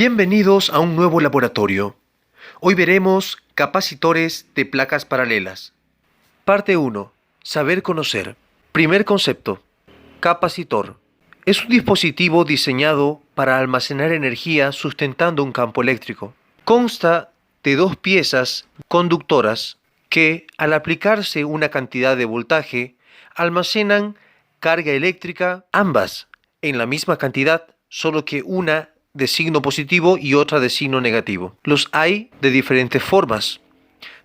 Bienvenidos a un nuevo laboratorio. Hoy veremos capacitores de placas paralelas. Parte 1. Saber conocer. Primer concepto. Capacitor. Es un dispositivo diseñado para almacenar energía sustentando un campo eléctrico. Consta de dos piezas conductoras que, al aplicarse una cantidad de voltaje, almacenan carga eléctrica, ambas en la misma cantidad, solo que una de signo positivo y otra de signo negativo. Los hay de diferentes formas,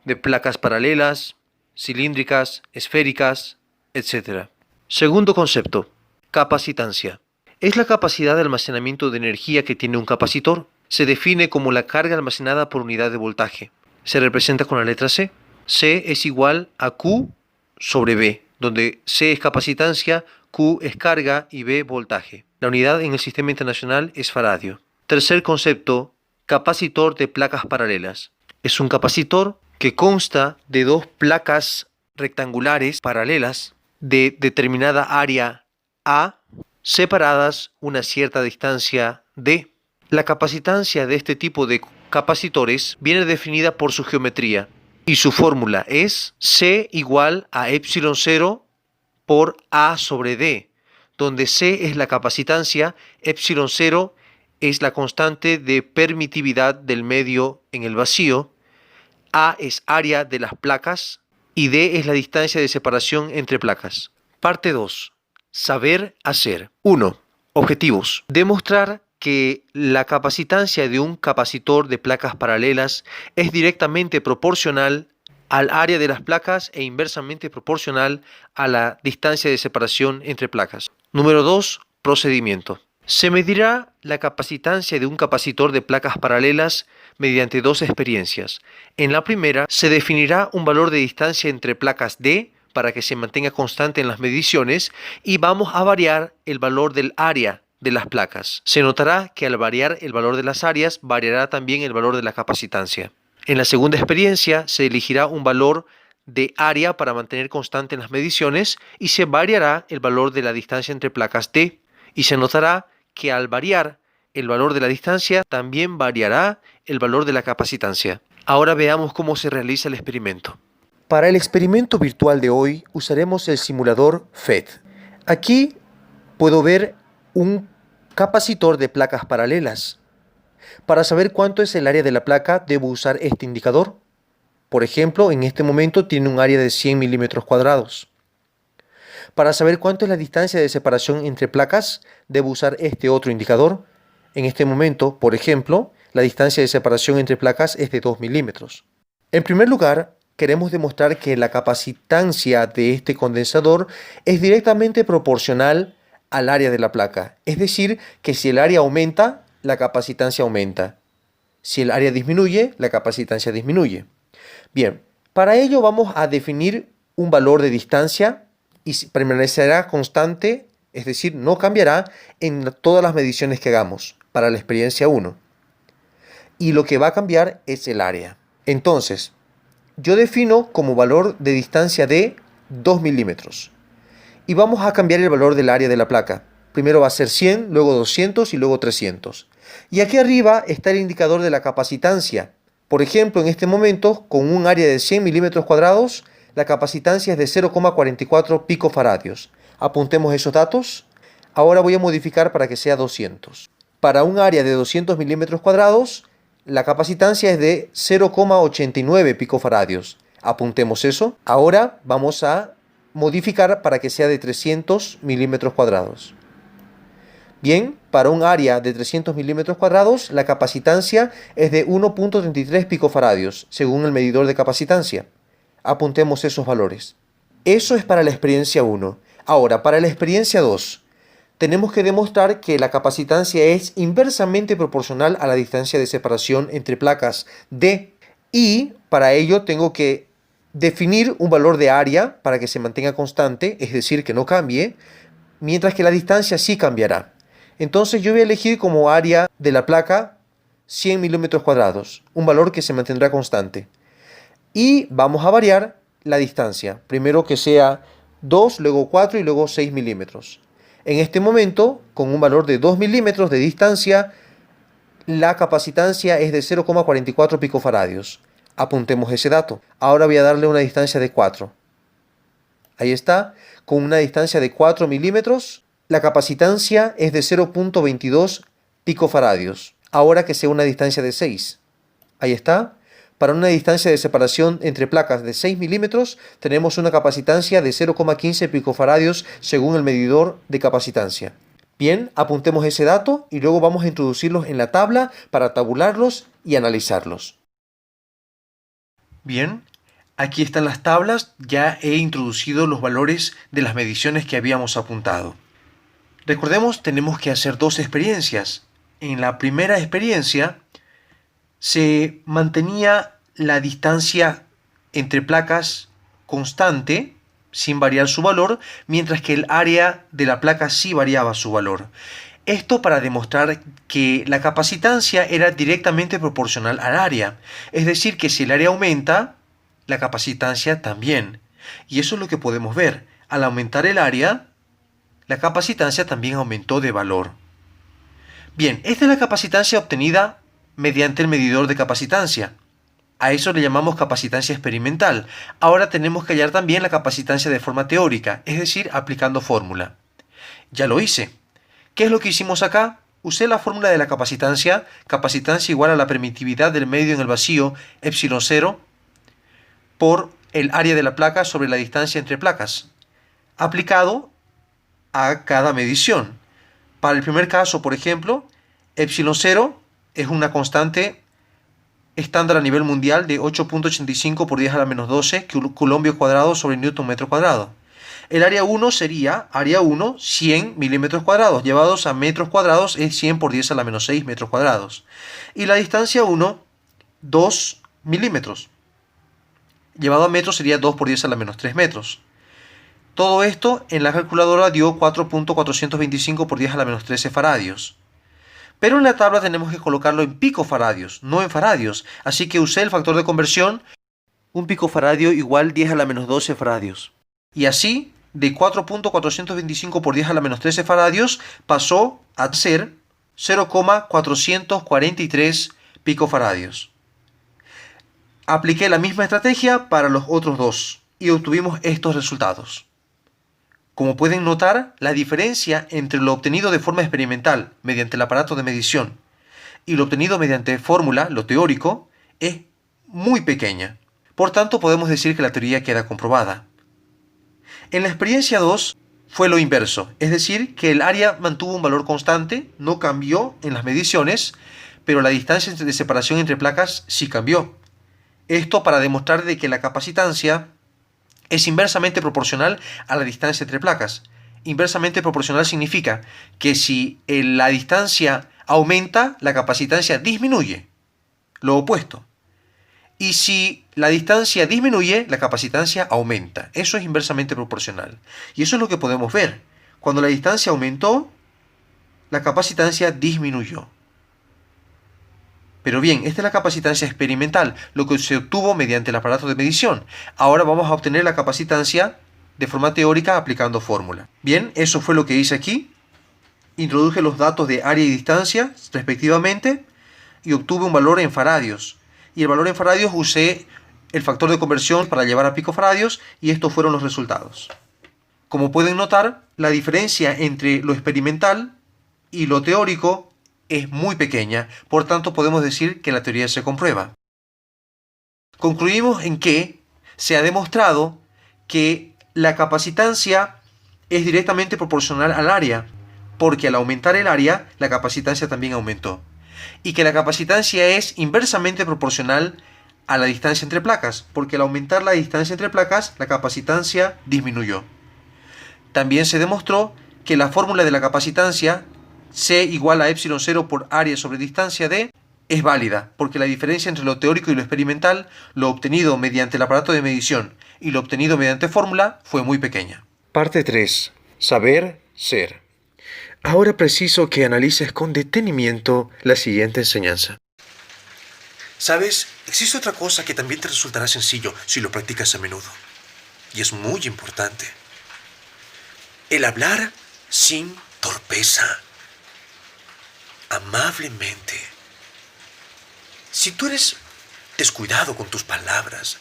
de placas paralelas, cilíndricas, esféricas, etc. Segundo concepto, capacitancia. Es la capacidad de almacenamiento de energía que tiene un capacitor. Se define como la carga almacenada por unidad de voltaje. Se representa con la letra C. C es igual a Q sobre B, donde C es capacitancia, Q es carga y B voltaje. La unidad en el sistema internacional es faradio. Tercer concepto, capacitor de placas paralelas. Es un capacitor que consta de dos placas rectangulares paralelas de determinada área A, separadas una cierta distancia D. La capacitancia de este tipo de capacitores viene definida por su geometría y su fórmula es C igual a epsilon 0 por A sobre D, donde C es la capacitancia, epsilon 0 es la constante de permitividad del medio en el vacío, A es área de las placas y D es la distancia de separación entre placas. Parte 2. Saber hacer. 1. Objetivos. Demostrar que la capacitancia de un capacitor de placas paralelas es directamente proporcional al área de las placas e inversamente proporcional a la distancia de separación entre placas. Número 2. Procedimiento. Se medirá la capacitancia de un capacitor de placas paralelas mediante dos experiencias. En la primera, se definirá un valor de distancia entre placas D para que se mantenga constante en las mediciones y vamos a variar el valor del área de las placas. Se notará que al variar el valor de las áreas, variará también el valor de la capacitancia. En la segunda experiencia, se elegirá un valor de área para mantener constante en las mediciones y se variará el valor de la distancia entre placas D. Y se notará que al variar el valor de la distancia, también variará el valor de la capacitancia. Ahora veamos cómo se realiza el experimento. Para el experimento virtual de hoy usaremos el simulador FET. Aquí puedo ver un capacitor de placas paralelas. Para saber cuánto es el área de la placa, debo usar este indicador. Por ejemplo, en este momento tiene un área de 100 milímetros cuadrados. Para saber cuánto es la distancia de separación entre placas, debo usar este otro indicador. En este momento, por ejemplo, la distancia de separación entre placas es de 2 milímetros. En primer lugar, queremos demostrar que la capacitancia de este condensador es directamente proporcional al área de la placa. Es decir, que si el área aumenta, la capacitancia aumenta. Si el área disminuye, la capacitancia disminuye. Bien, para ello vamos a definir un valor de distancia y permanecerá constante, es decir, no cambiará en todas las mediciones que hagamos para la experiencia 1. Y lo que va a cambiar es el área. Entonces, yo defino como valor de distancia de 2 milímetros. Y vamos a cambiar el valor del área de la placa. Primero va a ser 100, luego 200 y luego 300. Y aquí arriba está el indicador de la capacitancia. Por ejemplo, en este momento, con un área de 100 milímetros cuadrados, la capacitancia es de 0,44 picofaradios. Apuntemos esos datos. Ahora voy a modificar para que sea 200. Para un área de 200 milímetros cuadrados, la capacitancia es de 0,89 picofaradios. Apuntemos eso. Ahora vamos a modificar para que sea de 300 milímetros cuadrados. Bien, para un área de 300 milímetros cuadrados, la capacitancia es de 1,33 picofaradios, según el medidor de capacitancia. Apuntemos esos valores. Eso es para la experiencia 1. Ahora, para la experiencia 2, tenemos que demostrar que la capacitancia es inversamente proporcional a la distancia de separación entre placas D. Y para ello tengo que definir un valor de área para que se mantenga constante, es decir, que no cambie, mientras que la distancia sí cambiará. Entonces yo voy a elegir como área de la placa 100 milímetros cuadrados, un valor que se mantendrá constante. Y vamos a variar la distancia, primero que sea 2, luego 4 y luego 6 milímetros. En este momento, con un valor de 2 milímetros de distancia, La capacitancia es de 0,44 picofaradios. Apuntemos ese dato. Ahora voy a darle una distancia de 4. Ahí está, con una distancia de 4 milímetros, la capacitancia es de 0,22 picofaradios. Ahora que sea una distancia de 6. Ahí está. Para una distancia de separación entre placas de 6 milímetros, tenemos una capacitancia de 0,15 picofaradios según el medidor de capacitancia. Bien, apuntemos ese dato y luego vamos a introducirlos en la tabla para tabularlos y analizarlos. Bien, aquí están las tablas, ya he introducido los valores de las mediciones que habíamos apuntado. Recordemos, tenemos que hacer dos experiencias. En la primera experiencia se mantenía la distancia entre placas constante, sin variar su valor, mientras que el área de la placa sí variaba su valor. Esto para demostrar que la capacitancia era directamente proporcional al área. Es decir, que si el área aumenta, la capacitancia también. Y eso es lo que podemos ver. Al aumentar el área, la capacitancia también aumentó de valor. Bien, esta es la capacitancia obtenida mediante el medidor de capacitancia. A eso le llamamos capacitancia experimental. Ahora tenemos que hallar también la capacitancia de forma teórica, es decir, aplicando fórmula. Ya lo hice. ¿Qué es lo que hicimos acá? Usé la fórmula de la capacitancia igual a la permitividad del medio en el vacío, epsilon 0, por el área de la placa sobre la distancia entre placas, aplicado a cada medición. Para el primer caso, por ejemplo, epsilon 0 es una constante estándar a nivel mundial de 8.85 por 10 a la menos 12 coulombio cuadrado sobre newton metro cuadrado. El área 1 sería, área 1, 100 milímetros cuadrados, llevados a metros cuadrados es 100 por 10 a la menos 6 metros cuadrados. Y la distancia 1, 2 milímetros. Llevado a metros sería 2 por 10 a la menos 3 metros. Todo esto en la calculadora dio 4.425 por 10 a la menos 13 faradios. Pero en la tabla tenemos que colocarlo en picofaradios, no en faradios. Así que usé el factor de conversión, un picofaradio igual 10 a la menos 12 faradios. Y así, de 4.425 por 10 a la menos 13 faradios, pasó a ser 0,443 picofaradios. Apliqué la misma estrategia para los otros dos y obtuvimos estos resultados. Como pueden notar, la diferencia entre lo obtenido de forma experimental mediante el aparato de medición y lo obtenido mediante fórmula, lo teórico, es muy pequeña. Por tanto, podemos decir que la teoría queda comprobada. En la experiencia 2 fue lo inverso, es decir, que el área mantuvo un valor constante, no cambió en las mediciones, pero la distancia de separación entre placas sí cambió. Esto para demostrar de que la capacitancia es inversamente proporcional a la distancia entre placas. Inversamente proporcional significa que si la distancia aumenta, la capacitancia disminuye. Lo opuesto. Y si la distancia disminuye, la capacitancia aumenta. Eso es inversamente proporcional. Y eso es lo que podemos ver. Cuando la distancia aumentó, la capacitancia disminuyó. Pero bien, esta es la capacitancia experimental, lo que se obtuvo mediante el aparato de medición. Ahora vamos a obtener la capacitancia de forma teórica aplicando fórmula. Bien, eso fue lo que hice aquí. Introduje los datos de área y distancia, respectivamente, y obtuve un valor en faradios. Y el valor en faradios usé el factor de conversión para llevar a picofaradios, y estos fueron los resultados. Como pueden notar, la diferencia entre lo experimental y lo teórico es muy pequeña, por tanto podemos decir que la teoría se comprueba. Concluimos en que se ha demostrado que la capacitancia es directamente proporcional al área, porque al aumentar el área, la capacitancia también aumentó. Y que la capacitancia es inversamente proporcional a la distancia entre placas, porque al aumentar la distancia entre placas, la capacitancia disminuyó. También se demostró que la fórmula de la capacitancia, C igual a epsilon 0 por área sobre distancia d, es válida, porque la diferencia entre lo teórico y lo experimental, lo obtenido mediante el aparato de medición y lo obtenido mediante fórmula, fue muy pequeña. Parte 3. Saber ser. Ahora preciso que analices con detenimiento la siguiente enseñanza. ¿Sabes? Existe otra cosa que también te resultará sencillo si lo practicas a menudo. Y es muy importante. El hablar sin torpeza. Amablemente, Si tú eres descuidado con tus palabras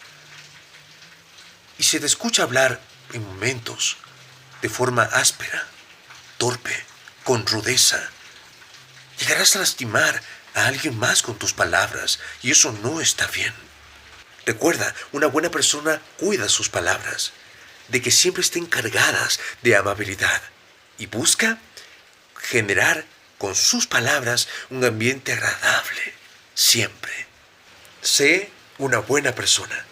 y se te escucha hablar en momentos de forma áspera, torpe, con rudeza, llegarás a lastimar a alguien más con tus palabras y eso no está bien. Recuerda, una buena persona cuida sus palabras, de que siempre estén cargadas de amabilidad y busca generar con sus palabras un ambiente agradable, siempre. Sé una buena persona.